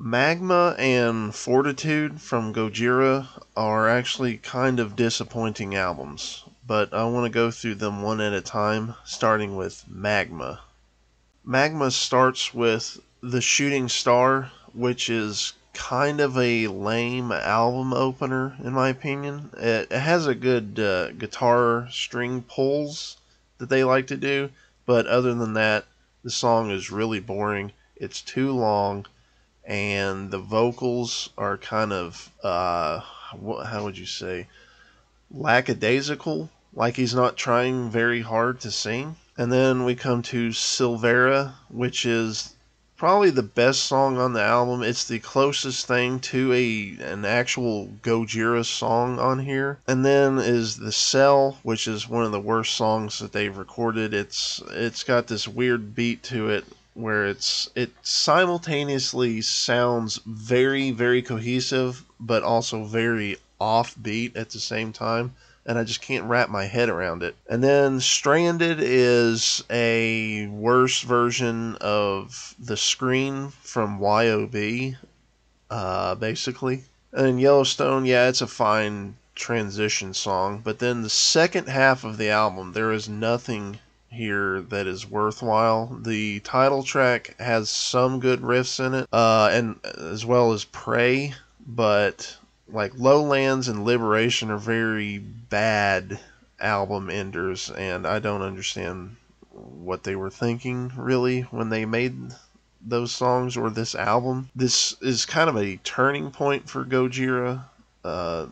Magma and Fortitude from Gojira are actually kind of disappointing albums, but I want to go through them one at a time, starting with Magma. Magma starts with The Shooting Star, which is kind of a lame album opener, in my opinion. It has a good guitar string pulls that they like to do, but other than that, the song is really boring. It's too long, and the vocals are kind of, how would you say, lackadaisical, like he's not trying very hard to sing. And then we come to Silvera, which is probably the best song on the album. It's the closest thing to an actual Gojira song on here. And then is The Cell, which is one of the worst songs that they've recorded. It's got this weird beat to it where it simultaneously sounds very, very cohesive, but also very offbeat at the same time, and I just can't wrap my head around it. And then Stranded is a worse version of The Screen from YOB, basically. And then Yellowstone, yeah, it's a fine transition song, but then the second half of the album, there is nothing here that is worthwhile. The title track has some good riffs in it, and as well as Prey, but like Lowlands and Liberation are very bad album enders, and I don't understand what they were thinking really when they made those songs or this album. This is kind of a turning point for Gojira.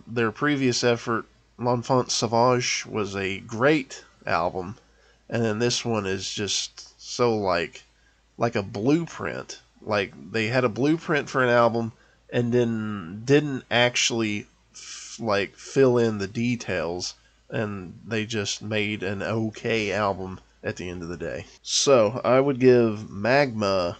Their previous effort, L'Enfant Sauvage, was a great album, and then this one is just so like a blueprint. Like they had a blueprint for an album and then didn't actually fill in the details, and they just made an okay album at the end of the day. So I would give Magma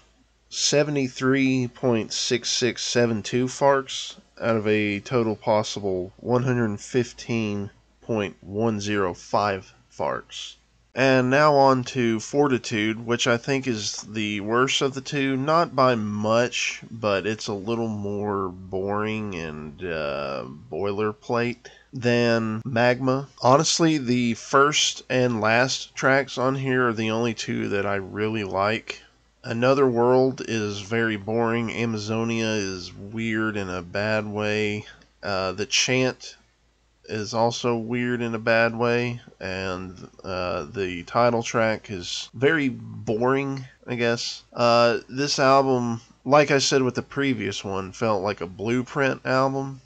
73.6672 farks out of a total possible 115.105 farks. And now on to Fortitude, which I think is the worst of the two. Not by much, but it's a little more boring and boilerplate than Magma. Honestly, the first and last tracks on here are the only two that I really like. Another World is very boring. Amazonia is weird in a bad way. The Chant is also weird in a bad way, and the title track is very boring, I guess. This album, like I said with the previous one, felt like a blueprint album.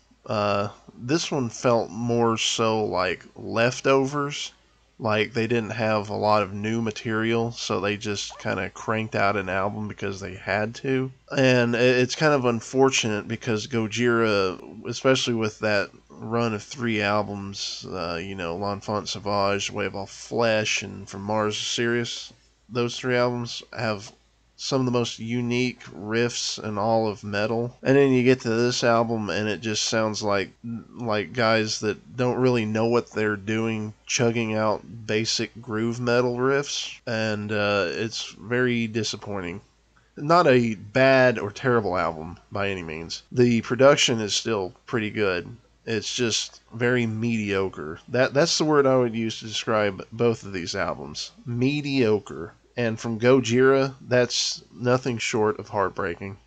This one felt more so like leftovers. Like they didn't have a lot of new material, so they just kind of cranked out an album because they had to. And it's kind of unfortunate because Gojira, especially with that run of 3 albums, L'Enfant Sauvage, Wave Off Flesh, and From Mars to Sirius, those 3 albums have some of the most unique riffs in all of metal. And then you get to this album and it just sounds like guys that don't really know what they're doing chugging out basic groove metal riffs, and it's very disappointing. Not a bad or terrible album by any means. The production is still pretty good. It's just very mediocre. That's the word I would use to describe both of these albums. Mediocre. And from Gojira, that's nothing short of heartbreaking.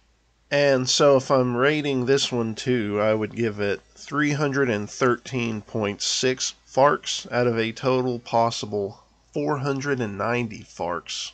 And so if I'm rating this one too, I would give it 313.6 farks out of a total possible 490 farks.